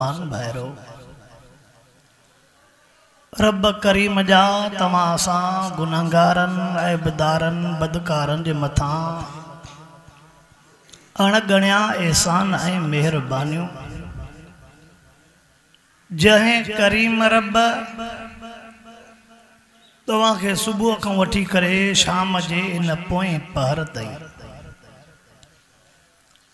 भैरो रब करीम जा तमासा गुनहगारन ऐबदारन बदकारन जे मथा अणगणिया एहसान ऐं मेहरबानियों जहें करीम रब तव्हां खे सुबुह खां वठी करे शाम जे इन पोएं पहर ताईं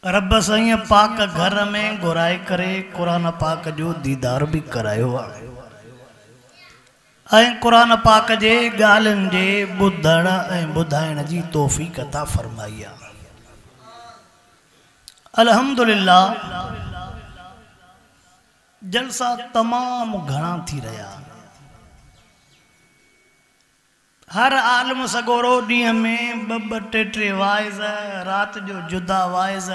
रब साईं पाक घर में घुराए करे कुरान पाक जो दीदार भी करायो आहे ऐं कुरान पाक जे ॻाल्हियुनि जे ॿुधण ऐं ॿुधाइण जी तौफ़ीक़ अता फरमाई आहे। अल्हम्दुलिल्लाह जलसा तमाम घणा थी रहा। हर आलम सगोरो ॾींहं में ॿ टे टे वाइज़ रात जो जुदा वाइज़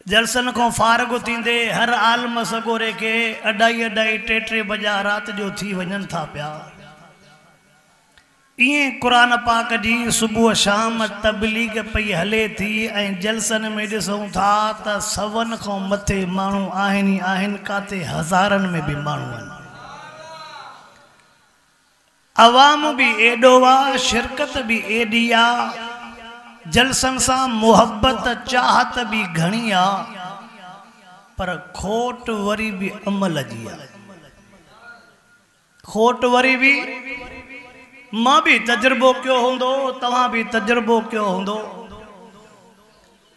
जलसन को फारग थींदे हर आलम सगोरे के अढाई अढाई टे टे बजा रात जो थी वञनि था पिया। इं कुरान पाक जी सुबह शाम तबलीग पई हले थी ऐं जलसन में ॾिसूं था त सवन खां मथे माण्हू आहिनि ई आहिनि, काथे हज़ारनि में भी माण्हू आहिनि। अवाम भी एडो आ, शिरकत भी एडी आ, जलसन सा मोहब्बत चाहत भी घणी आ, पर खोट वरी भी अमल जी आ। खोट वरी भी मां भी तजुर्बो क्यों होंदो, तव्हां भी तजुर्बो क्यों होंदो।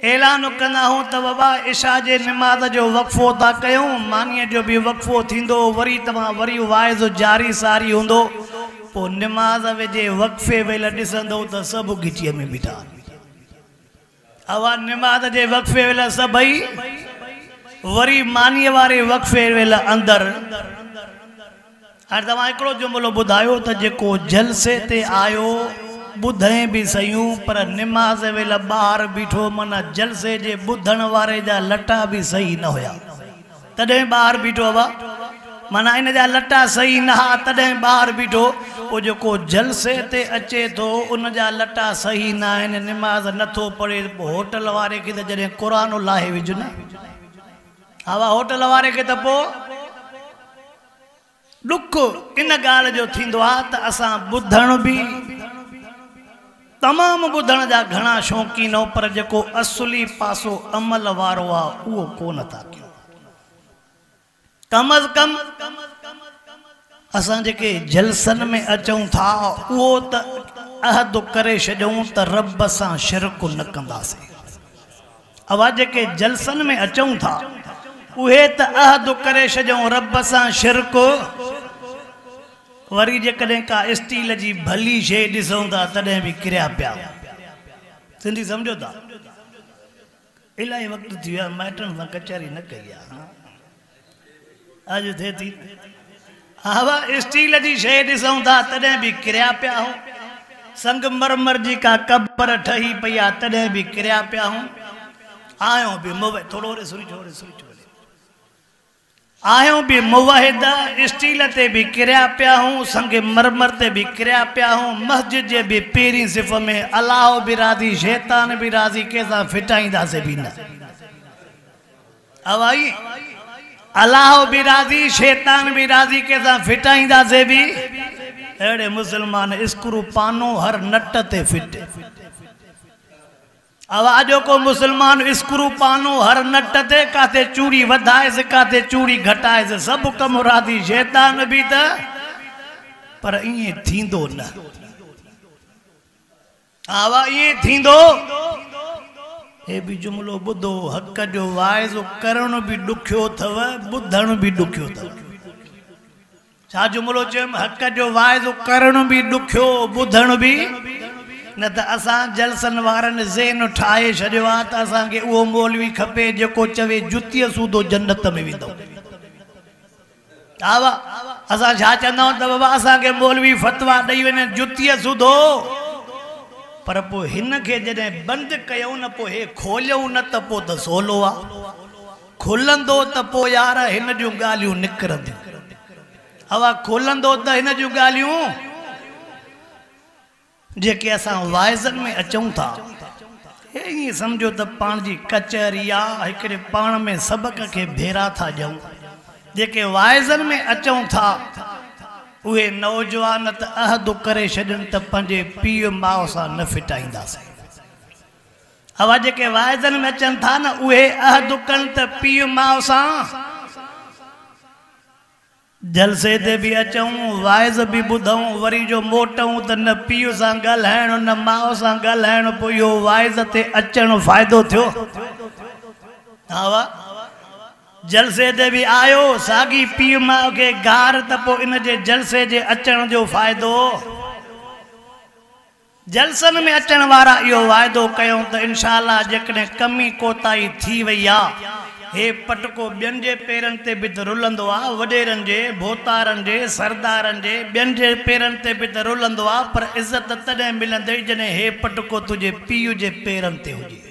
ऐलान कंदा हूं त बाबा इशा जे नमाज जो वक़फ़ो था कयूं, मानीअ जो भी वक़फ़ो थींदो, वरी तव्हां वरी वाइज़ जारी सारी हूंदो, पो नमाज वेजे वक़फ़े वेल ॾिसंदो त सभु गिचीअ में बीठा। अवा नमाज जे वक़फ़े वेल सभई वरी मानीअ वारे वक़फ़े वेल अंदर। हाणे तव्हां हिकिड़ो जुमिलो ॿुधायो त जेको जलसे ते आयो ॿुधे भी सयूं पर नमाज वेल ॿाहिरि बीठो, माना जलसे जे ॿुधण वारे जा लटा भी सही न हुया, तॾहिं ॿाहिरि बीठो बा, माना इन जा लटा सही न हा तॾहिं ॿाहिरि बीठो। वो जेको जलसे ते अचे थो उन जा लटा सही न आहिनि, नमाज नथो पढ़े, होटल वारे खे त जॾहिं क़ुरान लाहे विझ न। हवा होटल वारे खे त पोइ ॾुख इन ॻाल्हि जो थींदो आहे त असां ॿुधण भी तमामु ॿुधण जा घणा शौक़ीन हो, पर जेको असली पासो अमल वारो आहे उहो कोन था कयूं। कम अज कम असां जेके जलसन में अचूं था उहो त अहद करे छॾूं त रब सां शिरक न कंदासीं। अवा जेके जलसन में अचूं था उहे त अहद करे छॾूं रब सां शिरक, वरी जेकॾहिं का स्टील जी भली शइ ॾिसूं था तॾहिं भी किरिया पिया। सिंधी सम्झो था, इलाही वक़्तु थी वियो आहे माइटनि सां कचहरी न कई आहे, अॼु थिए थी। हवा स्टील जी शइ ॾिसूं था तॾहिं भी किरिया पिया हूं, संगमरमर जी का कबर ठही पई आहे तॾहिं भी किरिया पिया हूं। आहियूं भी थोरो आहियूं भी मुवाहिद स्टील ते भी किरिया पिया हूं, संगमरमर ते भी किरिया पिया हूं। मस्जिद जे भी पहिरीं सिफ़ में अलाह भी राज़ी शैतान भी राज़ी, कंहिंसां फिटाईंदासीं भी न। अवाई अल्लाह भी राज़ी शैतान भी राज़ी, कंहिंसां फिटाईंदासीं भी। अहिड़े मुसलमान स्क्रू पानो हर नट ते फिटे। आवाज को मुसलमान स्क्रू पानो हर नट ते, काथे चूड़ी वधाएसि काथे चूड़ी घटाएसि, सब कम राज़ी शैतान भी त, पर ईअं थींदो न। आवा ईअं थींदो। हे भी जुमलो ॿुधो, हक़ जो वाइज़ो करण भी ॾुखियो अथव, ॿुधण भी ॾुखियो अथव। छा जुमलो चयुमि? हक़ जो वाइज़ो करण भी ॾुखियो, ॿुधण भी न। त असां जलसन वारनि ज़हन ठाहे छॾियो आहे त असांखे उहो मौलवी खपे जेको चवे जुतीअ सूधो जन्नत में वेंदो। हा वाह, असां छा चवंदा आहियूं त बाबा असांखे मौलवी फतवा ॾेई वञे जुतीअ सूधो, पर पोइ हिन खे जॾहिं बंदि कयूं न, पोइ हे खोलियूं न त पोइ त सवलो आहे, खुलंदो त पोइ यार हिन जूं ॻाल्हियूं निकिरंदियूं। हवा खोलंदो त हिन जूं ॻाल्हियूं जेके असां वाइज़नि में अचूं था, ये समझो तो पान जी कचहरी आ एकड़े पान में सबक के भेरा था जाऊं जेके वाइजन में अचूं था उहे नौजवान त अहद करे छडन त पंजे पीउ माउ सा न फिटाईंदासीं हवा जेके वाइजन में अचन था न उहे अहद कन त पीउ माउ सा जलसे ते भी अचूं वाइज भी ॿुधूं वरी जो मोटूं त न पीउ सां ॻाल्हाइणो न माउ सां ॻाल्हाइणो पोइ इहो वाइज ते अचण फ़ाइदो थियो हा वाह जलसे ते भी आयो साॻी पीउ माउ खे गार त पोइ इन जे जलसे जे अचण जो फ़ाइदो जलसन में अचण वारा इहो वाइदो कयूं त इंशाअल्लाह जेकॾहिं कमी कोताही थी वई आहे हे पटको ॿियनि जे पेरनि ते बि त रुलंदो आहे वॾेरनि जे भोतारनि जे सरदारनि जे ॿियनि जे पेरनि ते बि त रुलंदो आहे पर इज़त तॾहिं मिलंदई जॾहिं हे पटको तुंहिंजे पीउ जे पेरनि ते हुजे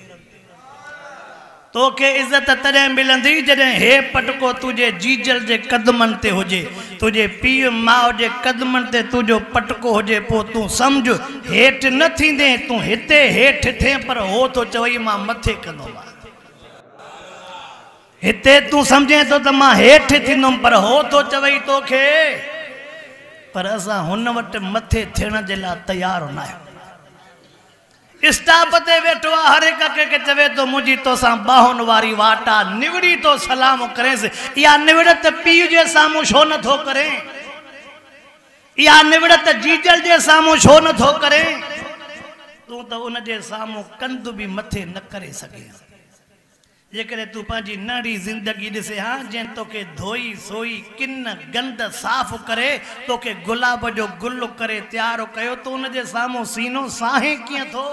तोखे इज़त तॾहिं मिलंदी जॾहिं हे पटको तुंहिंजे जीजल जे कदमनि ते हुजे तुंहिंजे पीउ माउ जे कदमनि ते तुंहिंजो पटको हुजे पोइ तूं सम्झ हेठि न थींदे तूं हिते हेठि थिए पर हो तो चवई मां मथे कंदोमांइ हिते तू समझे तो त मां हेठि थींदुमि पर हो तो चवई तोखे पर असां हुन वटि मथे थियण जे लाइ तयारु न आहियूं स्टाफ ते वेठो आहे हर हिक खे चवे तो मुंहिंजी तोसां बाहुनि वारी वाट आहे निवड़ी तो सलाम करेसि इहा निवड़त पीउ जे साम्हूं छो नथो करे इहा निवड़त जीजल जे साम्हूं छो नथो करे तूं त उन जे साम्हूं कंध बि मथे न करे सघे जेकॾहिं तूं पंहिंजी नंढी ज़िंदगी ॾिसे हा जंहिं तोखे धोई सोई किन गंद साफ़ करे तोखे गुलाब जो गुल करे तयारु कयो त उन जे साम्हूं सीनो साहे कीअं थो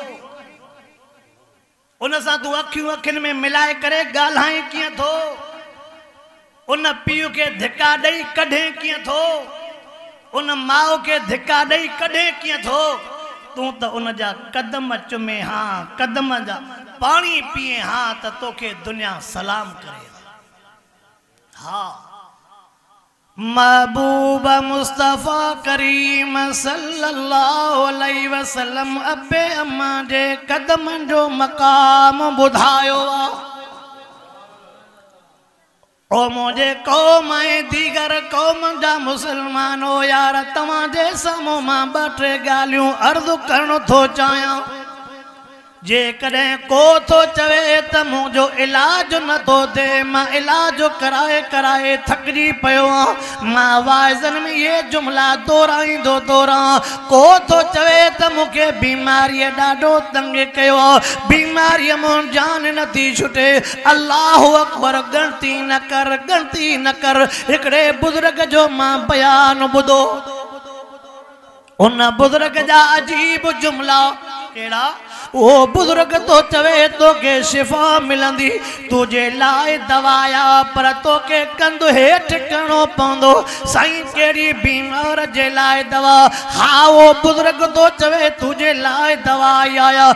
उन सां तूं अखियूं अखियुनि में मिलाए करे ॻाल्हाए कीअं थो उन पीउ खे धिका ॾेई कढे कीअं थो उन माउ खे धिका ॾेई कढे कीअं थो तूं त उन जा कदम चुमे हा कदम जा पानी पिए हाँ त तोखे दुनिया सलाम करे हाँ महबूब मुस्तफ़ा करीम सल्लल्लाहु अलैहि वसल्लम अबे अम्मा जे कदमनि जो मक़ाम ॿुधायो ओ मुझे कौम ऐं दीगर कौम जा मुसलमानो यार तव्हांजे साम्हूं मां ॿ टे ॻाल्हियूं अर्ज़ु करणु थो चाहियां जेकॾहिं को तो चवे त मुंहिंजो इलाज नथो थिए मां इलाज कराए कराए थकिजी पियो आहियां मां वाइज़नि में इहे जुमला दोहराईंदो को तो चवे त मूंखे बीमारीअ ॾाढो तंग कयो आहे बीमारीअ मां जान नथी छुटे अल्लाहु अकबर गणती न कर हिकिड़े बुज़ुर्ग जो मां बयान ॿुधो उन बुज़ुर्ग जा अजीब जुमला कहिड़ा वो बुजुर्ग तो चवे तो के शिफा मिलंदी तुझे लाए दवाया पर तो के कंध हेठ करणो पवंदो साईं केड़ी बीमार जे लाए दवा हाँ वो बुजुर्ग तो चवे तुझे लाए दवा आया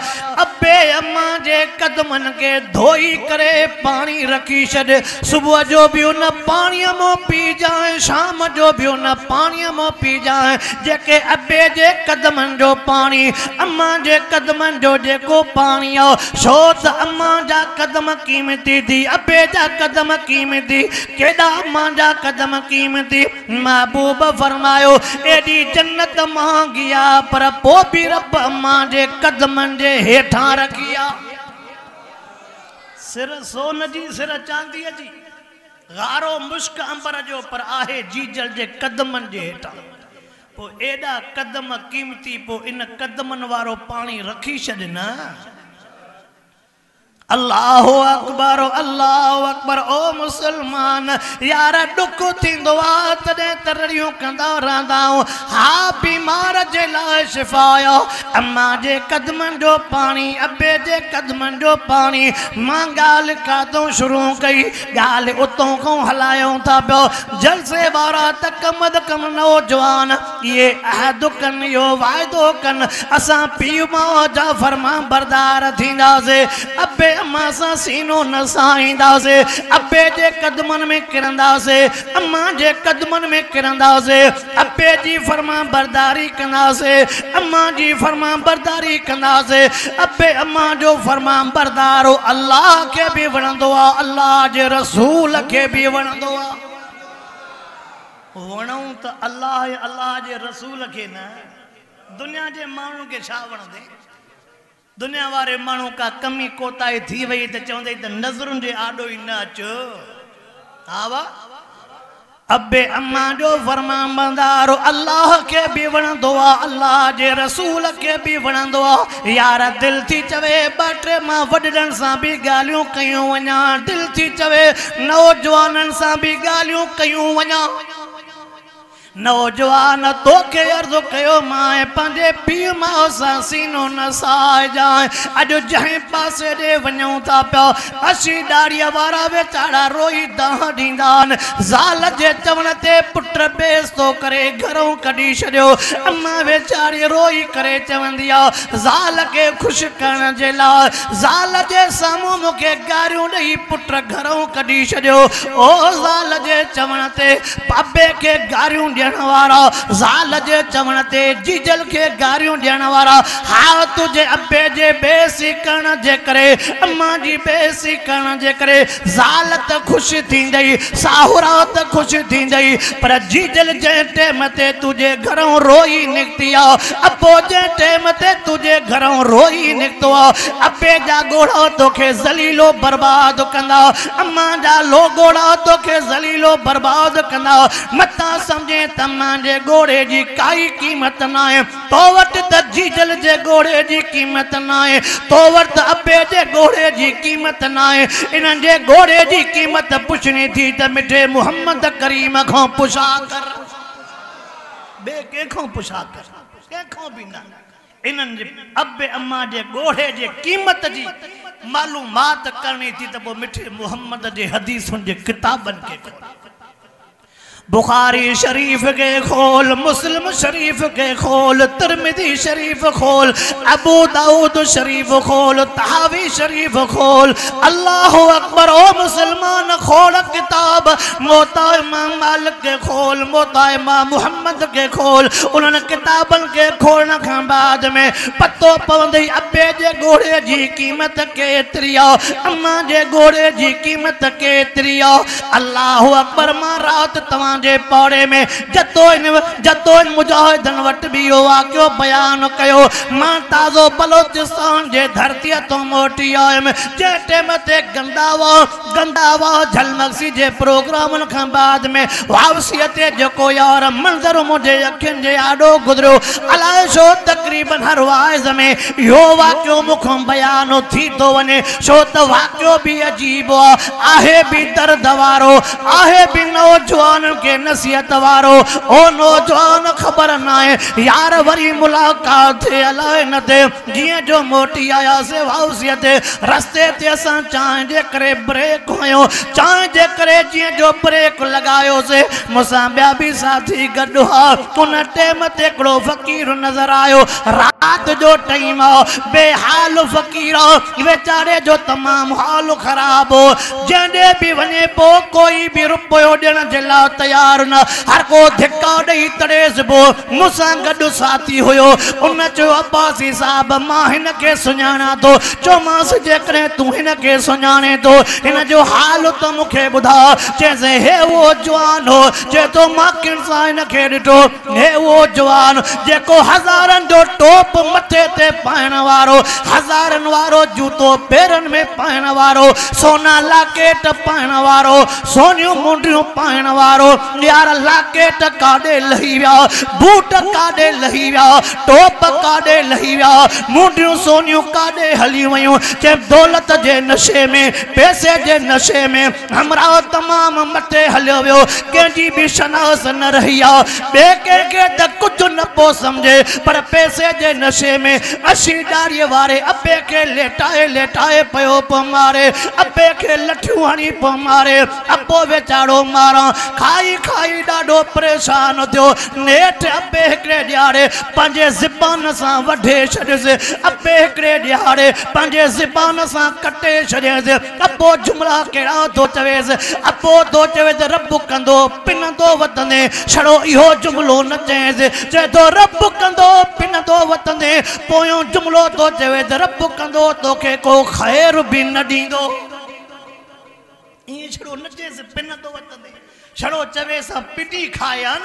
अबे अम्मा जे कदमन के धोई करे पानी रखी छॾ सुबह जो भी उन पानी मो पी जाए शाम जो भी उन पानी मो पी जाए जेके अबे जे कदमन जो पानी अम्मा जे कदमन जो जेको पानी आओ छो त अम्मा जा कदम कीमती थी अबे जा कदम कीमती केॾा अम्मा जा कदम कीमती महबूब फरमायो एडी जन्नत मांगी आ पर पोइ बि रब अम्मा जे कदमनि जे हेठां रखी आ सिर सोन जी सिर चांदीअ जी गारो मुश्क अंबर जो पर आहे जीजल जे कदमनि जे हेठां पो एडा कदम कीमती पो इन कदमन वारो पानी रखी छॾना अल्लाहु अकबर ओ मुसलमान यार दुख थींदो आ तॾहिं तरड़ियूं कंदा रहंदा आहियूं हा बीमार जे लाइ शिफ़ायो अम्मा जे कदमनि जो पानी अबे जे कदमनि जो पानी मां ॻाल्हि काथों शुरू कई ॻाल्हि उतों खां हलायूं था पियो जलसे वारा त कम नौजवान इहे अहद कनि इहो वाइदो कनि असां पीउ माउ जा फरमा बरदार थींदासीं अबे अम्मा सा सीनो नसाईंदासे अब्बे जे कदमन में किरंदासे अम्मा जे कदमन में किरंदासे अब्बे जी फरमा बरदारी कंदासे अम्मा जी फरमा बरदारी कंदासे अब्बे अम्मा जो फरमा बरदारो अल्लाह के भी वणंदो आ अल्लाह जे रसूल के भी वणंदो आ वणऊं त अल्लाह जे रसूल के न दुनिया के मानू के छा वणंदे दुनिया वाले मानू का कमी कोताही थी वही तो चवंदे त नज़रुनि जे आडो ही न अचो हा वा अब्बे अम्मा जो फरमान बंदारो अल्लाह के भी वणंदो आ अल्लाह जे रसूल के भी वणंदो आ यार दिल थी चवे ॿ मां वॾड़न सां भी ॻाल्हियूं कयूं वञा दिल थी चवे नौजवानन सां भी ॻाल्हियूं कयूं वञा नौजवान तोखे अर्ज़ कयो मां पंहिंजे पीउ माउ सां सीनो नसाए जाए अॼु जंहिं पासे ॾे वञूं था पिया असी ॾाड़ीअ वारा वेचारा रोई दाह ॾींदा आहिनि ज़ाल जे चवण ते पुट बेस थो करे घरों कढी छॾियो अम्मा वेचारी रोई करे चवंदी आहे ज़ाल खे ख़ुशि करण जे लाइ ज़ाल जे साम्हूं मूंखे गारियूं ॾेई पुट घरों कढी छॾियो ओ ज़ाल जे चवण ते पापे खे गारियूं वारा ज़ाल जे चवण ते जीजल के गारियूं ॾियण वारा हा तुझे अब्बे जे बेसी करण जे करे अम्मा जी बेसी करण जे करे ज़ाल त ख़ुशि थींदई साहुरा त ख़ुशि थींदई पर जीजल जे टाइम ते तुझे घरों रोई निकिती आहे अब्बो जे टाइम ते तुझे घरों रोई निकितो आहे अब्बे जा गोड़ा तोखे ज़लीलो बर्बाद कंदा अम्मा जा लोगोड़ा तोखे ज़लीलो बर्बाद कंदा मता समझे तम्मा जे घोड़े जी काई कीमत ना है तो वट त जीजल जे घोड़े जी कीमत ना है तो वट अब्बे जे घोड़े जी कीमत ना है इन जे घोड़े जी कीमत पुछनी थी त मिठे मोहम्मद करीम खां पुछा कर बे के खां पुछा कर के खां भी ना इन जे अब्बे अम्मा जे घोड़े जे कीमत जी मालूमात करनी थी त वो मिठे मोहम्मद जे हदीसुन जे किताबन के बुखारी शरीफ के खोल मुस्लिम शरीफ के खोल तिरमिज़ी शरीफ खोल अबू दाऊद शरीफ खोल तहावी शरीफ खोल अल्लाह अकबर ओ मुसलमान खोल किताब मोता इमाम मालिक के खोल मोता इमाम मुहम्मद के खोल उन्होंने किताबन के खोलने के बाद में पतो पवंदई अब्बे जे घोड़े जी कीमत केतरी आहे अम्मा जे घोड़े जी कीमत केतरी आहे अल्लाह अकबर मां रात तव्हां जे पौड़े में जतो मुजाहिदन वट भी हो वाक़ियो बयान कयो मां ताज़ो बलोचिस्तान जे धरतीअ तो मोटी आयुमि जे टाइम ते गंदावा झलमक्सी जे प्रोग्रामन खां बाद में वापसीअ ते जेको यार मंज़र मुंहिंजे अखियुनि जे आॾो गुज़रियो अलाए छो तक़रीबन हर वाइज़ में इहो वाक़ियो मूंखां बयान थी थो वञे छो त वाक़ियो बि अजीब आहे बि दर्द वारो आहे बि नौजवाननि खे नसीहत वारो ओ नौजवान खबर ना है यार वरी मुलाकात थे अलाए न थे जिए जो मोटी आया से वाउसिया ते रस्ते ते असां चाहे जे करे ब्रेक होयो चाहे जे करे जिए जो ब्रेक लगायो से मुसा बिया भी साथी गड्डो उन टाइम ते हिकिड़ो फ़कीर नजर आयो रात जो टाइम बेहाल फ़कीर वेचारे जो तमाम हाल खराब हो जंहिं भी वने पो कोई भी रुपयो ॾियण जे लाइ तैयार न हर को धिक्का ॾेई तड़ेस पो मुसां गॾु साथी हुयो उन चयो अब्बासी साहब मां हिन खे सुञाणा थो चयोमांसि जेकॾहिं तूं हिन खे सुञाणे थो हिन जो हाल त मूंखे ॿुधा चइसि हे उहो जवान हो चए थो मां किन सां हिन खे ॾिठो हे उहो जवान जेको हज़ारनि जो टोप मथे ते पाइण वारो हज़ारनि वारो जूतो पेरनि में पाइण वारो सोना लाकेट पाइण वारो सोनियूं मुंडियूं पाइण वारो यार लाकेट काॾे लही विया बूट काॾे लही विया टोप काॾे लही विया मुंडियूं सोनियूं काॾे हली वयूं चए दौलत जे नशे में पैसे जे नशे में हमरा तमाम तमाम मथे हलियो वियो कंहिंजी भी शनास न रही आ बे के त कुछ न पो समझे पर पैसे जे नशे में अशी डाड़ीअ वारे अबे के लेटाए लेटाए पयो प मारे अबे के लठियूं हणी प मारे अबो वेचारो मारा खाई खाई डाडो परेशान थियो नेठ अबे हिकड़े ॾियारे पंहिंजे ज़बान सां वढे छॾियसि अबे हिकड़े ॾियारे पंहिंजे ज़बान सां कटे छॾियसि अबो जुमला कहिड़ा थो चवेसि अबो थो चवेसि रब कंदो पिनंदो वतंदे छड़ो इहो जुमलो न चएसि चए थो रब कंदो पिनंदो वतंदे पोयों जुमलो थो चवेसि रब कंदो तोखे को ख़ैर बि न ॾींदो ईअं छड़ो न चएसि पिनंदो वतंदे छड़ो चवेसि पिटी खाया न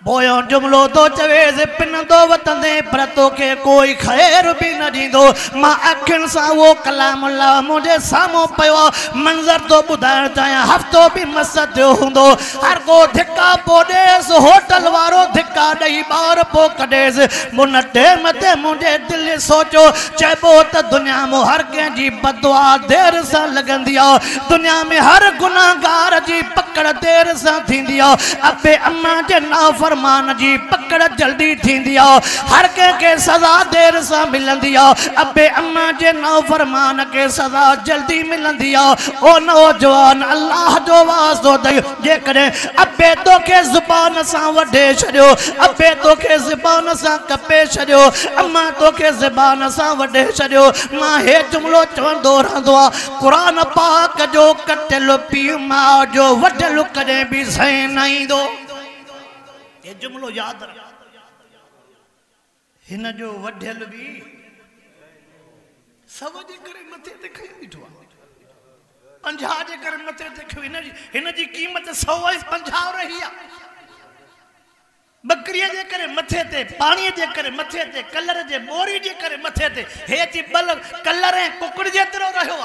पोयों जुमलो तो चवेसि पिनंदो वतंदे पर तोखे कोई ख़ैर बि न ॾींदो मां अखियुनि सां उहो कलाम अल्लाह मुंहिंजे साम्हूं पियो मंज़र तो ॿुधाइण चाहियां हफ़्तो बि मस थियो हूंदो हर को धिका पो ॾेसि होटल वारो धिका ॾेई ॿार पो कढेसि मुन टेम ते मुंहिंजे दिलि सोचियो चइबो त दुनिया में हर कंहिंजी बदुआ देर सां लॻंदी आहे दुनिया में हर गुनाहगार जी पकड़ देर सां थींदी आहे अबे अम्मा जे नाफ़ फरमान जी पकड़ जल्दी थींदी आ हर के सजा देर सां मिलंदी आ अबे अम्मा जे नौ फरमान के सजा जल्दी मिलंदी आ ओ नौजवान अल्लाह जो वास्तो दई जेकरे अबे तोखे ज़ुबान सां वढे छॾियो अबे तोखे ज़ुबान सां कपे छॾियो अम्मा तोखे ज़ुबान सां वढे छॾियो मां हे जुमलो चवंदो रहंदो आ क़ुरान पाक जो कटियल पीउ माउ जो वढल कॾहिं बि सही न ईंदो ये जुमलो याद रख हिन जो वढियल भी सब जे करे मथे ते खई बीठो आ 50 जे करे मथे ते खई हिन जी कीमत 150 रही आ बकरी जे करे मथे ते पानी जे करे मथे ते कलर जे बोरी जे करे मथे ते हे जी बल कलर ऐं कुकड़ जेतिरो रहियो आ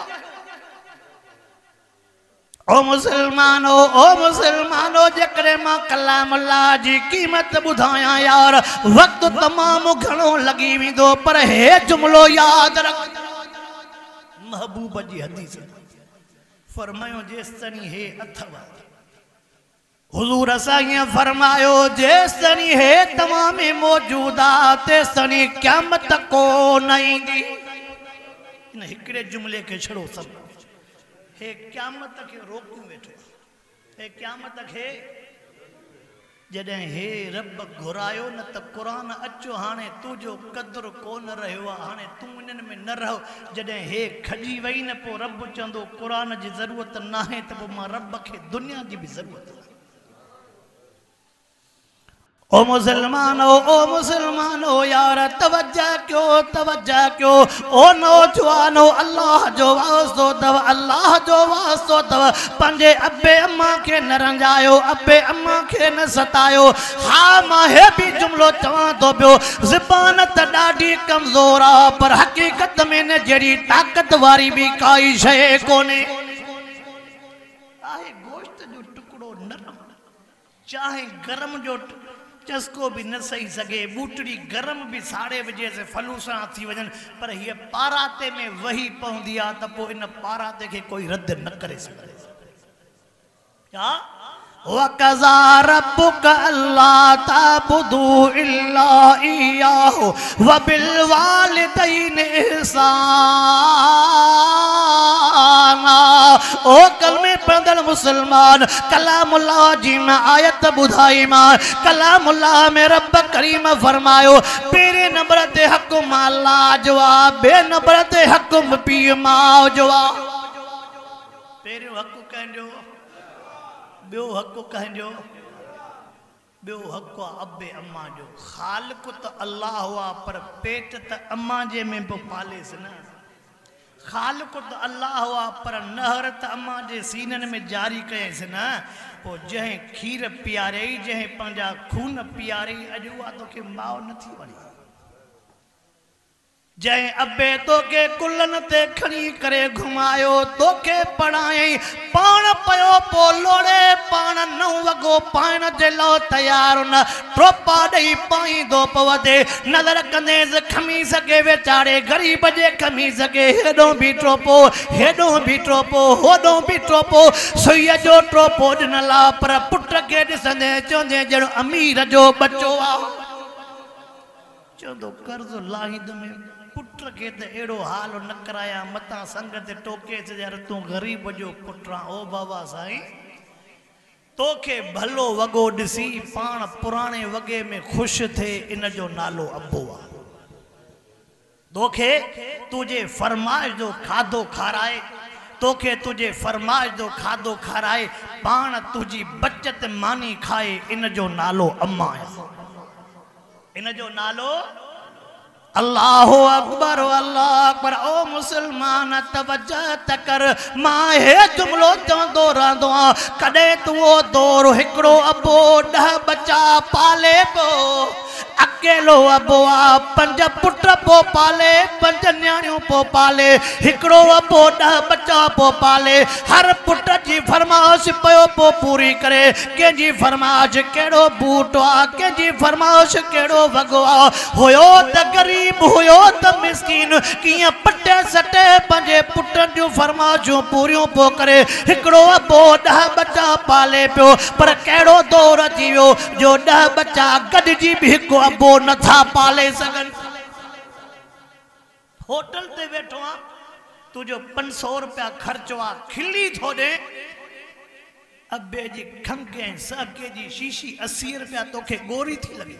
ओ मुसलमानो जेकरे मां कलाम अल्लाह जी कीमत बुधाया यार वक्त तमाम घणो लगी विंदो पर हे जुमलो याद रख महबूब जी हदीस फरमायो जेसतनी हे अथवा हुजूर असां फरमायो जेसतनी हे तमाम मौजूदा तेसतनी क़यामत को न ईंदी इन हिकड़े जुमले के छड़ो सब हे क़यामत के रोकू वेठो हे क़यामत के जडे हे रब घुरायो न त कुरान अचो हाने तुझो कदर कोन रहियो हाने तू इनन में न रहो जडे हे खजी वई न पो रब चंदो कुरान जी जरूरत ना है त मां रब के दुनिया जी भी जरूरत ओ मुसलमानो यार तवज्जा क्यों ओ नौजवानो अल्लाह जो वास्तो तव पंजे अब्बे अम्मा के न रंजायो अब्बे अम्मा के न सतायो हाँ मां हे भी जुमलो चवां तो पियो ज़बान त ॾाढी कमज़ोर आ पर हकीकत में न जड़ी ताकत वारी भी काई शय कोने आहे गोश्त जो टुकड़ो नरम चाहे गरम जो चस्को भी न सही सके बूटड़ी गरम भी 6:30 बजे से फलूसा थी वजन पर ये पाराते में वही पहुंदी आ त पो इन पाराते के कोई रद्द न करे सके क्या वक़ज़ा रब्बुका अल्ला ताबुदू इल्ला इय्याहु व बिल वालिदैनि इहसाना ओ कलमे पढ़ंदड़ मुसलमान कलामुल्लाह जी में आयत बुधाई मां कलामुल्लाह में रब करीम फरमायो पेरे नंबर ते हुकुम अल्लाह जवाब बे नंबर ते हुकुम पी मां जवाब पेरे हक कहंजो बियो हक कहंजो बियो हक अब्बे अम्मा जो खालिक तो अल्लाह हुआ पर पेट त अम्मा जे में बि पालेसि न खालिक तो अल्लाह हुआ पर नहर त अम्मा जे सीनन में जारी कयसि न पो जहीं खीर पियारे जहीं पंहिंजा खून पियारे अॼु उहा तोखे माउ नथी वणे जय अबे तो के कुलन ते खणी करे घुमायो तो के पढ़ाई पान पयो पो लोड़े पान 9 वगो पान जे लो तैयार न ट्रोपा दई पाई दो पवदे नजर कंदे खमीस के वेचारे गरीब जे खमीस के हेडो भी ट्रोपो हेडो भी ट्रोपो होडो भी ट्रोपो सुईअ जो ट्रोपो ॾिनला पर पुट के ॾिसंदे चवंदे ॼण अमीर जो बच्चो आ चवंदो कर्ज़ लाहिद में पुट के त एड़ो हाल न कराया मता संगत टोके से यार तू गरीब जो पुटरा ओ बाबा साईं तोखे भलो वगो दिसी पान पुराने वगे में खुश थे इन जो नालो अब्बो आ तोखे तुझे फरमाइश जो खादो खाराए तोखे तुझे फरमाइश जो खादो खाराए पान तुझी बचत मानी खाए इन जो नालो अम्मा है इन जो नालो अल्लाहु अकबर ओ मुसलमान तवज्जो तकर मां हे जुमलो चवंदो रहंदो आ कॾहिं तू वो दौर हिकिड़ो अबो 10 बच्चा पाले पो अकेलो अबो आ 5 पुट पो पाले 5 न्याणियों पो पाले हिकिड़ो अबो 10 बच्चा पो पाले हर पुट जी फरमाइश पयो पो पूरी करे कंहिंजी फरमाइश कहिड़ो बूट आ कंहिंजी फरमाइश कहिड़ो वॻो आ हुयो त गरीब हुयो त मिस्कीन कियां पटे सटे पंहिंजे पुटनि जूं फरमाइशूं पूरियूं पो करे हिकिड़ो अबो 10 बच्चा पाले पियो पर कहिड़ो दौर अची वियो जो 10 बच्चा गॾिजी बि हिकु अबो नथा पाले सघनि होटल ते वेठो आ तुझो 500 रुपया खर्चो आ खिली थो ॾे अबे जी खंघ ऐं सहके जी शीशी 80 रुपया तोखे गोरी थी लॻे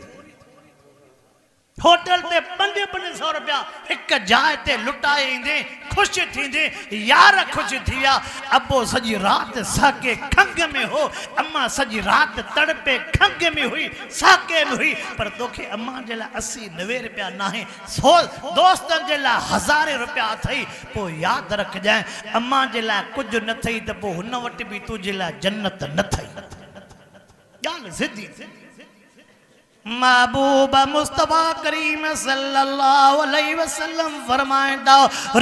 होटल ते 500 रुपया एक जाए ते लुटाए इंदे खुश थींदे यार खुश थी विया अबो सजी रात साके खंग में हो अम्मा सजी रात तड़पे खंग में हुई साके में हुई पर तोखे अम्मा जे ला 80-90 रुपया नाहे सो दोस्तन जे ला 1000 रुपया थई पो याद रख जाए अम्मा जे ला कुछ न थई त पो हुन वट भी तुजे ला जन्नत न थई गाल सिधी महबूब मुस्तफा करीम सल्लल्लाहु अलैहि वसल्लम फरमाइंदा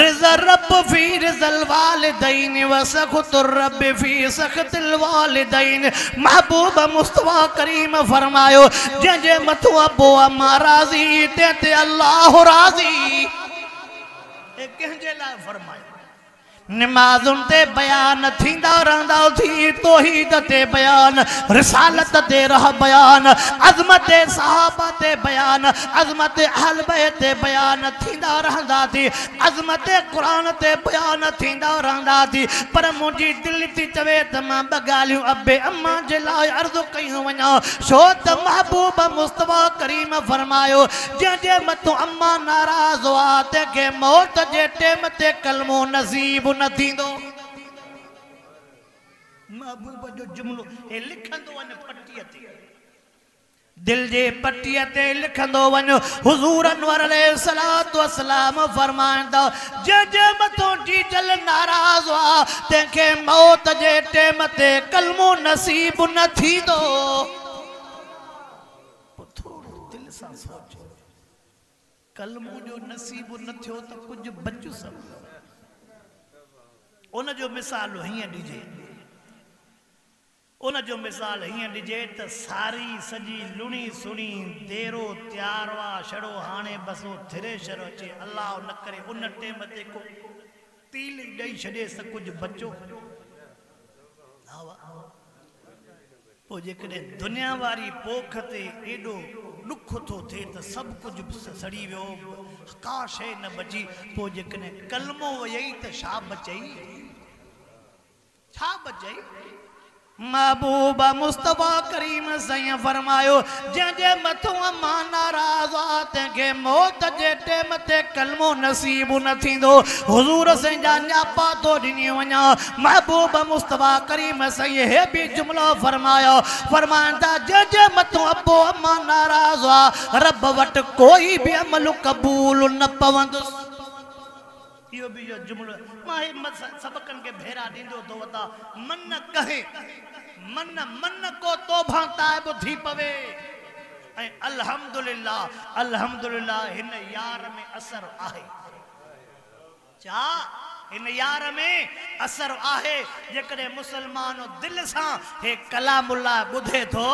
रिज़ा रब फी रिज़ल वालिदैन व सखतुर रब फी सखतिल वालिदैन महबूब मुस्तफा करीम फरमायो जे मथो अबो अम्मा राज़ी ते अल्लाह राज़ी ए कंहिंजे लाइ फरमायो नमाज़ुन ते बयान थींदा रहंदा थी तौहीद ते बयान रिसालत ते रह बयान अज़मत सहाबा ते बयान अज़मत अहल बैत ते बयान थींदा रहंदा थी अज़मत कुरान ते बयान थींदा रहंदा थी पर मुंहिंजी दिलि थी चवे त मां ॿ ॻाल्हियूं अबे अम्मा जे लाइ अर्ज़ कयूं वञा छो त महबूब मुस्तफा करीम फरमायो जंहिंजे मथां अम्मा नाराज़ हुआ तंहिंखे मौत जे टेम ते कलमो नसीब न थींदो महबूब जो जुमलो ए लिखंदो वञ पट्टीअ ते दिल जे पट्टीअ ते लिखंदो वञ हुज़ूर अनवर अलैहिस्सलातु वस्सलाम फरमाईंदा जे मथो जीजल नाराज़ हुआ तंहिंखे मौत जे टेम ते कलमो नसीब न थींदो थोरो दिल सां सोच कलमो जो नसीब न थियो त कुछ बचु सब उन जो मिसाल हीअं ॾिजे उन जो मिसाल हीअं ॾिजे त सारी सजी लुणी सुणी देरो त्यारवा छड़ो हाणे बसो थ्रेशर अचे अल्लाह न करे उन टेम ते को तील ॾेई छॾे त कुझु बचो पोइ जेकॾहिं दुनिया वारी पोख ते एॾो ॾुख थो थिए त सभु कुझु सड़ी वियो का शइ न बची पोइ जेकॾहिं कलमो वई त छा बचई छा बचई महबूब मुस्तफा करीम सैया फरमायो जंहिंजे मथो अम्मा नाराज़ आ तंहिंखे मौत जे टेम ते कलमो नसीब न थींदो हुज़ूर सैया न्यापा तो ॾिनी वञा महबूब मुस्तफा करीम सैया हे भी जुमलो फरमायो फरमाईंदा जंहिंजे मथो अबो अम्मा नाराज़ आ रब वट कोई भी अमल कबूल न पवंदुसि यो भी जो जुमलो मां सबकन के भेरा दींदो तो वता मन कहे मन को तौबा ताइब थी पवे ऐं अल्हम्दुलिल्लाह हिन यार में असर आहे चा इन यार में असर आहे जेकॾहिं मुसलमान दिल सां हे कलामुल्लाह ॿुधे थो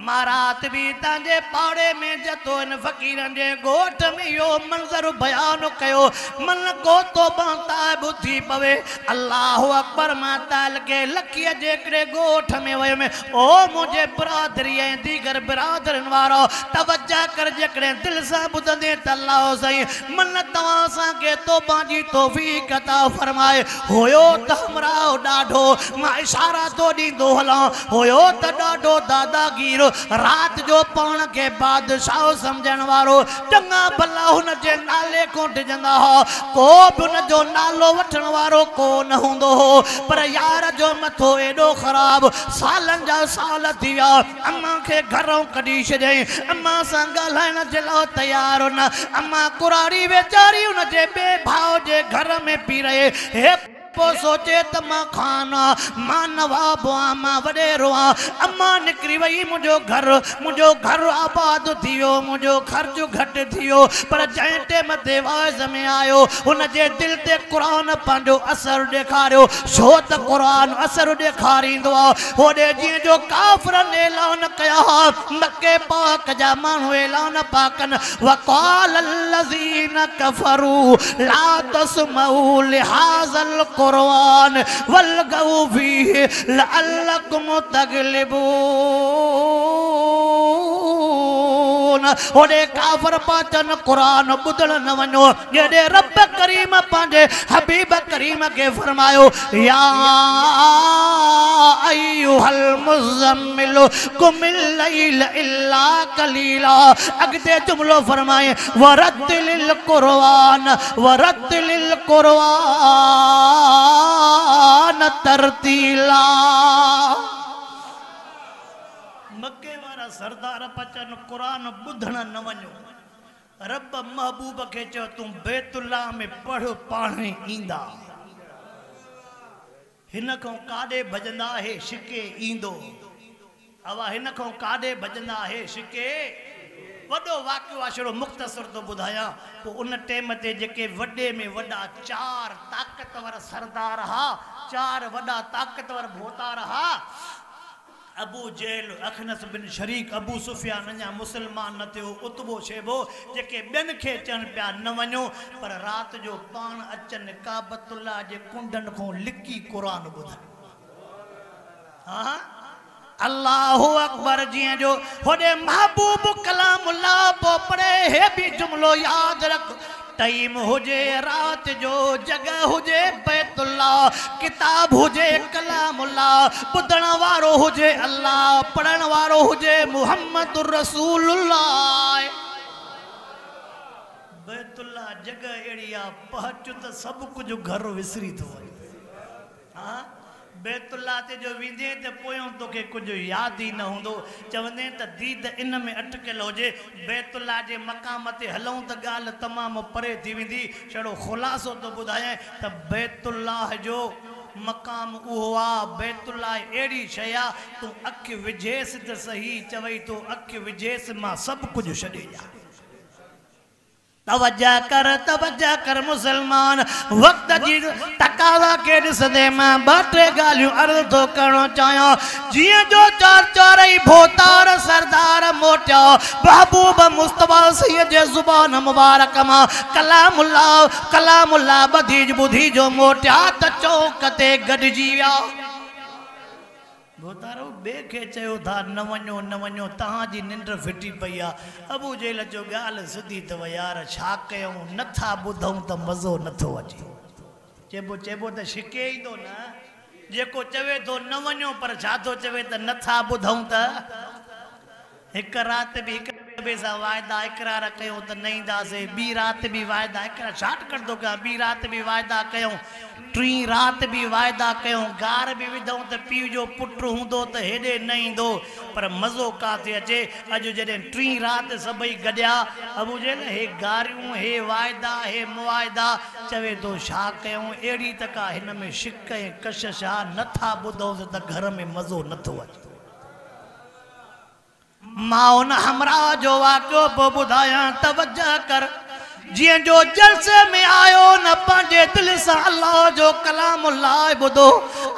महारात भी तांजे पाड़े में जतो इन फकीरन जे गोठ में यो मंजर बयान कयो मन को तो बनता बुद्धि पवे अल्लाह अकबर माताल के लखिया जेकड़े गोठ में वयो में ओ मुझे बरादरी ऐं दीगर बरादरन वारो तवज्जा कर जेकड़े दिल सा बुधंदे त अल्लाह सही मन तवा सा के तौबा जी तौफीक अता फरमाए होयो त हमराओ डाढो मां इशारा तो दींदो हला होयो त डाढो दादागीर रात जो पौन के बादशाह समझण वारो चंगा भला हुन जे नाले को डिजंदा हो को भी उन जो नालो वठण वारो को न हुंदो हो पर यार जो मथो एडो खराब सालन जा साल दिया अम्मा के घरों कढी छॾई अम्मा सां ॻाल्हाइण जे लाइ तयार न अम्मा कुरारी वेचारी उन जे बे भाव जे घर में पी रहे हे पो सोचे त मां खाना मां नवाब मां वडेरो अम्मा निकरी वही मुझो घर आबाद थियो मुझो खर्च घट थियो पर जै टेम ते वाइज में आयो उन जे दिल ते कुरान पंहिंजो असर ॾेखारियो छो त कुरान असर ॾेखारींदो आहे होॾे जीअं जो काफ़िरनि ऐलान कया मके पाक जा माण्हू ऐलान पिया कनि वक़ाल الذين كفروا لا تسمعوا لهذا कुरान वल्गऊ फीह लअल्लकुम तगलिबून ओडे काफर पाचन कुरान बुधण न वञो जेडे रब करीम पंहिंजे हबीब करीम के फरमायो या अय्युहल मुज़म्मिल कुमिल लैल इल्ला कलीला अगते जुमलो फरमाए वरत्तिलिल कुरान तरतीला मक्के वारा सरदार पचन कुरान बुधण न वञो रब महबूब के चयो तू बैतुल्ला में पढ़ पाणे ईंदा हिन को काडे भजंदा है शिके ईंदो अवा हिन को काडे भजंदा है शिके वडो वाक्य वाशरो मुख्तसर तो बुधाया तो उन टेम ते जेके वडे में वडा चार ताकतवर सरदार हा चार वडा ताकतवर भोतार हा अबू जेल अखनस बिन शरीक अबू सुफियान अञा मुसलमान न थियो उतबो शेबो जेके बेन खे चन पिया न वञो पर रात जो पान अचन काबतुल्लाह जे कुंडन को लिकी कुरान बुधन हाँ अल्लाहु अकबर जी जो होडे महबूब कलामुल्लाह पो पड़े हे भी जुमलो याद रख टाइम हुजे रात जो जगह हुजे बैतुल्लाह किताब हुजे कलामुल्लाह बुधण वारो हुजे अल्लाह पढ़ण वारो हुजे मुहम्मदुर रसूलुल्लाह बैतुल्लाह जगह एड़ी आ पहुंच त सब कुछ घर विसरी तो हां बैतुल्लाह ते जो विंदे ते पोयों तोखे कुछ याद ही न हुंदो चवंदे त दीद इन में अटकल होजे बैतुल्लाह जे मकाम ते हलूं त गाल तमाम परे थी विंदी छड़ो खुलासो तो बुधाए त बैतुल्लाह जो मकाम उहो आ बैतुल्लाह एड़ी शया तू अख विझेस त सही चवई तो अख विझेस मां सब कुछ छॾे जा तवज्जा कर मुसलमान वक्त जी तकाजा के दिसदे मां बाटे गालियों अर्ज तो करणो चाहियो जिए जो चार चारई भोतार सरदार मोटिया महबूब मुस्तफा सैयद जे जुबान मुबारक मां कलामुल्लाह बधीज बुधी जो मोटिया त चौक ते गडजी विया भोतारो बे के चयो था न वञो तहां जी निंड फिटी पई आ अबू जेल जो गाल सिधी तव यार छा कयूं नथा बुधऊं त मज़ो नथो अचे चेबो त शिके ईंदो न जेको चवे थो न वञो पर छा थो चवे त नथा बुधऊं त हिक रात भी हिक ॿिए सां वाइदा इकरार कयूं त न ईंदासीं ॿी राति बि वाइदा इकरार छाट कंदो कयां ॿी राति बि वाइदा कयूं टी राति बि वाइदा कयूं गार बि विधऊं त पीउ जो पुटु हूंदो त हेॾे न ईंदो पर मज़ो काथे अचे अॼु जॾहिं टी राति सभई गॾिया अबू जे न हे गारियूं हे वाइदा हे मुआइदा चवे थो छा कयूं अहिड़ी त का हिन में शिक ऐं कशिश आहे नथा ॿुधूंसि त घर में मज़ो नथो अचे मां उन हमरा जो वाक़ियो पोइ ॿुधायां तवज्जा कर जियं जो जलसे में आयो न पंहिंजे दिल सां अल्लाह जो कलाम अल्लाह ॿुधो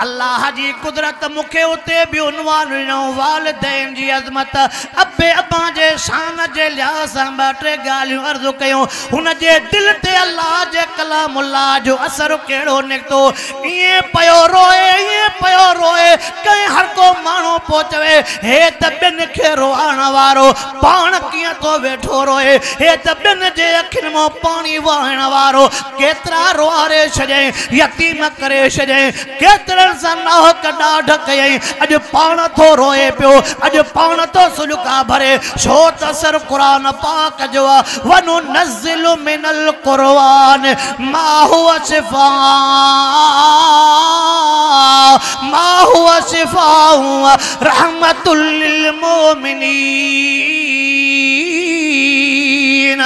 अल्लाह जी कुदरत मूंखे उते बि उनवान ॾिनो वालिदैन जी अज़मत अबे अब्बा जे शान जे लिहाज़ सां ॿ टे ॻाल्हियूं अर्ज़ु कयूं हुन जे दिल ते अल्लाह जे कलाम अल्लाह जो असर कहिड़ो निकितो ईअं पियो रोए कंहिं हर को माण्हू पोइ चवे हे त ॿिनि खे रोआण वारो पाण कीअं तो वेठो रोए हे त ॿिनि जे अखियुनि मां पाणी वहण वारो केतिरा रोआरे छॾियईं यतीम करे छॾियईं केतिरनि सां नाहक ॾाढ कयईं अॼु पाण थो रोए पियो अॼु पाण थो सुलका भरे छो त असर क़ुरान पाक जो आहे वनुनज़्ज़िलु मिनल क़ुरआन मा हुवा शिफ़ाउ रहमतुल लिल मोमिनीन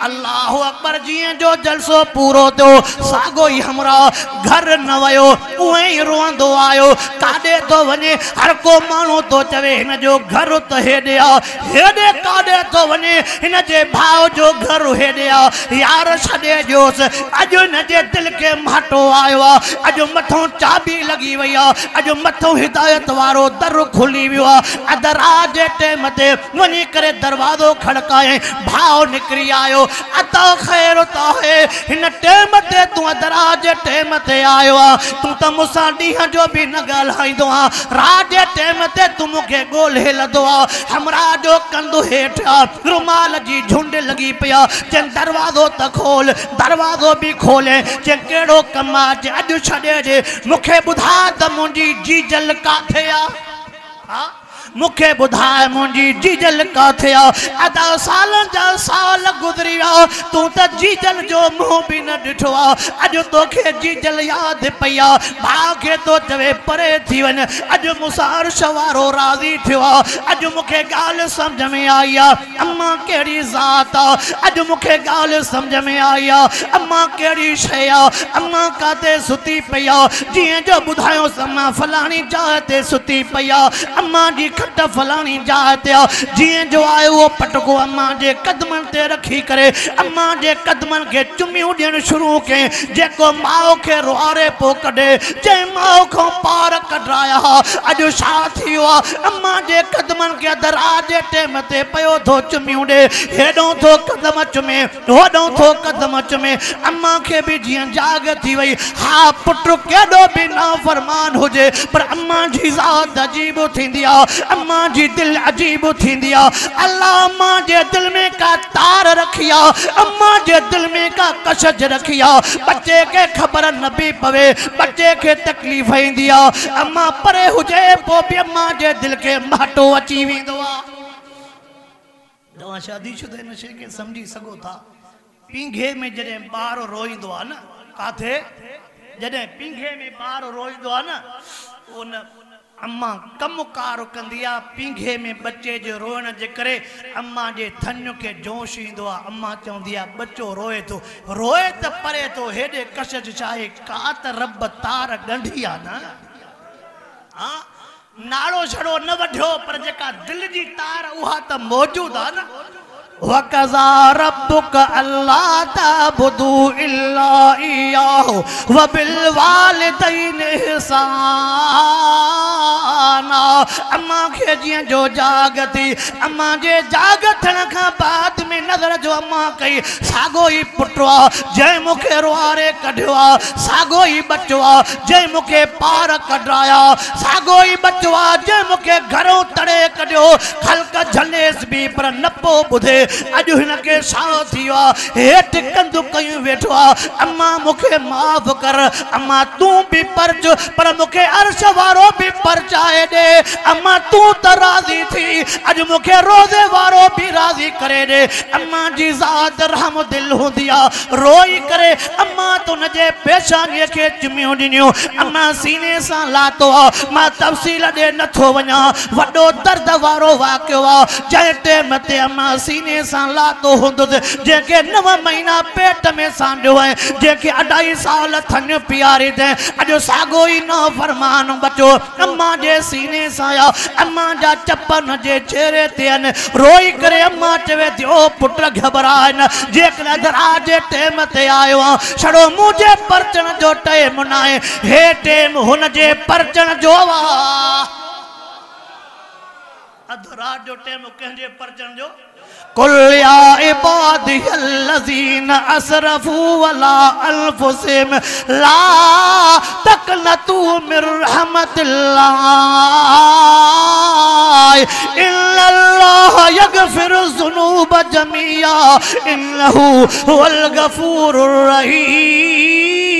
अल्लाह अकबर जियं जो जलसो पूरो थियो सागो ई हमरा घर न वयो उहे ई रोंदो आयो काॾे तो वञे हर को माण्हू तो चवे हिन जो घर त हेॾे आ हेॾे काॾे तो वञे हिन जे भाउ जो घर हेॾे आ यार छॾे ॾियोसि अॼु हिन जे दिल खे माटो आयो आहे अॼु मथों चाबी लॻी वई आहे अॼु मथों हिदायत वारो दर खुली वियो आहे अध रात जे टाइम ते वञी करे दरवाज़ो खड़काए भाउ निकिरी आयो अता ख़ैर तो है हिन टाइम ते तूं अध रात जे टाइम ते आयो आहे तूं त मूंसां ॾींहं जो बि न ॻाल्हाईंदो आहे रात जे टाइम ते तूं मूंखे ॻोल्हे लधो आहे हमरा जो कंधु हेठि आहे रुमाल जी झुंड लॻी पई आहे चइनि दरवाज़ो त खोल दरवाज़ो बि खोले चइनि कहिड़ो कमु आहे अॼु छॾे ॾे मूंखे ॿुधाए त मुंहिंजी जीजल काथे आहे हा मुखे बुधाए मुंजी जीजल काथे आ अदा सालन जा साल गुजरी विया तू त जीजल जो मुंह भी न ॾिठो आ अॼु तोखे जीजल याद पई आ भाउ खे तो चवे परे थी वञ अॼु मूंसां अर्श वारो राज़ी थियो आ अॼु मूंखे ॻाल्हि सम्झ में आई आ अम्मा कहिड़ी ज़ात आ अॼु मूंखे ॻाल्हि सम्झ में आई आ अम्मा कहिड़ी शइ आ अम्मा काथे सुती पई आ जीअं जो ॿुधायोसि अम्मा फलाणी जाइ ते सुती पई आ अम्मा जी खट फलाणी जाइ ते जीअं जो आयो वो पटको अम्मा जे कदमनि ते रखी करे अम्मा जे कदमनि खे चुमियूं ॾियणु शुरू कयईं जेको माउ खे रुआरे पो कढे जंहिं माउ खां पार कढाया अॼु छा थियो आहे अम्मा जे कदमनि खे अध रात जे टाइम ते पियो थो चुमियूं ॾे हेॾो थो कदम चुमे होॾो थो कदम चुमे अम्मा खे बि जीअं जाग थी वई हा पुट केॾो बि नाफ़रमान हुजे पर अम्मा जी ज़ात अजीब थींदी आहे अम्मा जी दिल अजीब थींदी आहे अल्लाह अम्मा जे दिल में का तार रखी आहे अम्मा जे दिल में का कशज रखी आहे बच्चे के खबर न भी पवे बच्चे के तकलीफ़ ईंदी आहे अम्मा परे हुजे पोइ बि अम्मा जे दिल के माटो अची वेंदो आहे तव्हां शादीशुदा हिन शइ खे सम्झी सघो था पींघे में जॾहिं ॿार रोईंदो आहे न काथे जॾहिं पींघे में ॿार रोईंदो आहे न उन अम्मा कमु कार कंदी आहे पींघे में बच्चे जे रोइण जे करे अम्मा जे थन के जोश ईंदो आहे अम्मा चवंदी आहे बच्चो रोए तो परे तो हेॾे कशज चाहे का त रब तार ॻंढी आहे न हाँ नाड़ो छड़ो न वढियो पर जेका दिल जी तार उहा त मौजूद आहे न वकज़ा रब्बुक अल्ला ताबुदू इल्ला इय्याहु व बिल वालिदैन इहसाना अम्मा खे जियं जो जाग थी अम्मा जे जाग थियण खां बाद में नज़र जो अम्मा कई सागो ई पुटु आहे जंहिं मूंखे रुआरे कढियो आहे सागो ई बच्चो आहे जंहिं मूंखे पार कढाया सागो ई बच्चो आहे जंहिं मूंखे घरों तड़े कढियो ख़ल्क़ झलेस बि पर न पोइ ॿुधे अॼु हिनखे छा थियो आहे हेठि कंधु कयूं वेठो आहे अम्मा मूंखे माफ़ कर अम्मा तूं बि परच पर मूंखे अर्श वारो बि परचाए ॾे अम्मा तूं त राज़ी थी अॼु मूंखे रोज़े वारो बि राज़ी करे ॾे अम्मा जी ज़ात रहम दिल हूंदी आहे रोई करे अम्मा तुन जे पेशानीअ खे चुमियूं ॾिनियूं अम्मा सीने सां लातो आहे मां तफ़सील ॾे नथो वञा वॾो दर्द वारो वाक़ियो आहे जंहिं टाइम ते अम्मा सीने सां लातो हूंदुसि जंहिंखे 9 महीना पेट में सांडियो आहे जंहिंखे 2.5 साल थन पीआरी अथई अॼु साॻो ई न फरमान बचो अम्मा जे सीने साया अम्मा जा चपन जे चेहरे ते अन रोई करे अम्मा चवे थी ओ पुट घबराए न जेकॾहिं दरा जे टेम ते आयो आ छड़ो मुझे परचण जो टाइम नाहे हे टेम हुन जे परचण जो वा अधु रात जो टेम कंहिंजे परचण जो कुल या इबादियल्लज़ीना असरफू अला अनफुसिहिम ला तक़नतू मिन रहमतिल्लाह इन्नल्लाह यगफिरु ज़ुनूब जमीआ इन्नहु हुवल गफूरुर रहीम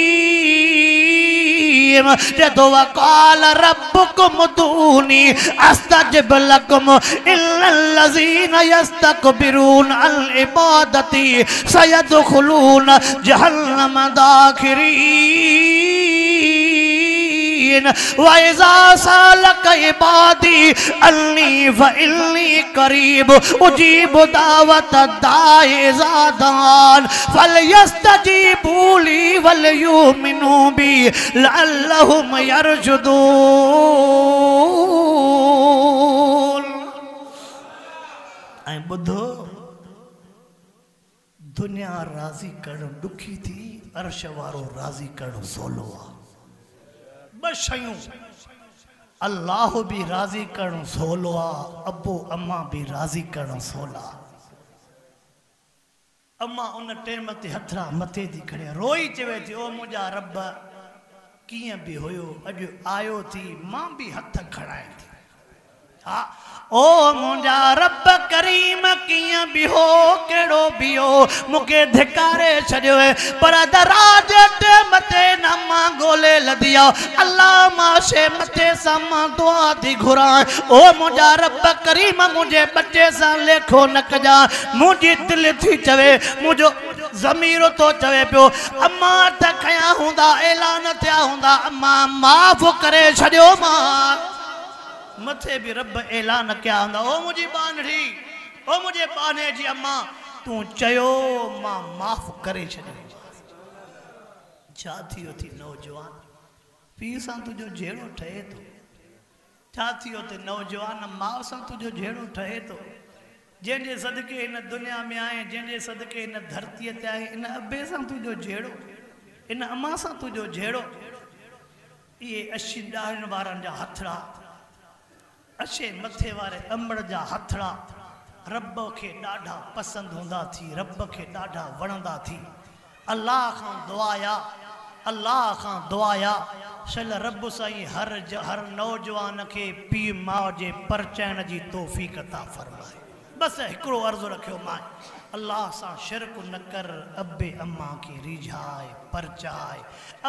जदो वक़ाल रब्बुकुम उदूनी अस्तजिब लकुम इन्नल्लज़ीना यस्तकबिरून अन इबादती सयदखुलून जहन्नम दाखिरीन वइज़ा सालक इबादी अन्नी फइन्नी करीब उजीब दावत दाए ज़ादान फलयस्तजीबू ली वलयुमिनू बी लअल्लहुम यरशुदून। ऐं ॿुधो दुनिया राज़ी करणु ॾुखी थी अर्श वारो राज़ी करणु सवलो आहे। ॿ शयूं अल्लाह भी राज़ी करणु सवलो आहे अबो अम्मा भी राज़ी करणु सवला आहे। अम्मा उन टेम ते हथड़ा मथे थी खणे रोई चवे थी ओ मुंहिंजा रब कीअं बि हुयो अॼु आयो थी मां भी हथ खणाए थी हा ओ मुंहिंजा रब करीम कीअं बि हो कहिड़ो बि हो मूंखे धिकारे छॾियो पर दराज टेम ते न मां ॻोल्हे लधी अल्लाह मां शे मथे सां मां दुआ थी घुरां ओ मुंहिंजा रब करीम मुंहिंजे बचे सां लेखो न कजां मुंहिंजी दिलि थी चवे मुंहिंजो ज़मीर तो चवे पियो अम्मा त खया हूंदा ऐलान थिया हूंदा अम्मा माफ़ करे छॾियो मां मथे भी रब ऐलान क्या हूंदा ओ मुझी बानड़ी ओ मुझे बाने जी अम्मा तू चयो मां माफ़ करे छॾियो छा थियो थी नौजवान पीउ सां तुंहिंजो जहिड़ो ठहे थो छा थियो थी नौजवान माउ सां तुंहिंजो जहिड़ो ठहे थो जंहिंजे सदके इन दुनिया में आए जंहिंजे सदके इन धरतीअ ते आए इन अबे सां तुंहिंजो जहिड़ो इन अम्मा सां तुंहिंजो जहिड़ो इहे अशी ॾाहनि वारनि जा हथड़ा अशे मथे वारे अंबड़ जा हथड़ा रब के ॾाढा पसंद होंदा थी रब के ॾाढा वणंदा थी अल्लाह खां अल्लाह खां दुआया सल रब साईं हर नौजवान के पी माउ जे परचाइण जी तौफ़ीक़ अता फरमाए। बस हिकिड़ो अर्ज़ु रखियो मां अल्लाह सां शिरक न कर अबे अम्मा के रिझाए परचाए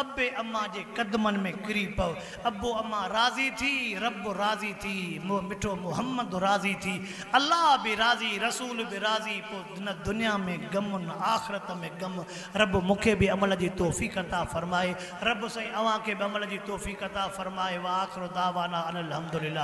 अबे अम्मा जे कदमन में किरी पव अबो अम्मा राज़ी थी रब राज़ी थी मिठो मोहम्मद राज़ी थी अल्लाह भी राज़ी रसूल भी राज़ी पो न दुनिया में गम न आखिरत में गम रब मुखे भी अमल जी तौफ़ीक़ अता फरमाए रब साईं अवां के भी अमल जी तौफ़ीक़ अता फरमाए व आखिर दावाना अनिल हम्दुलिल्लाह।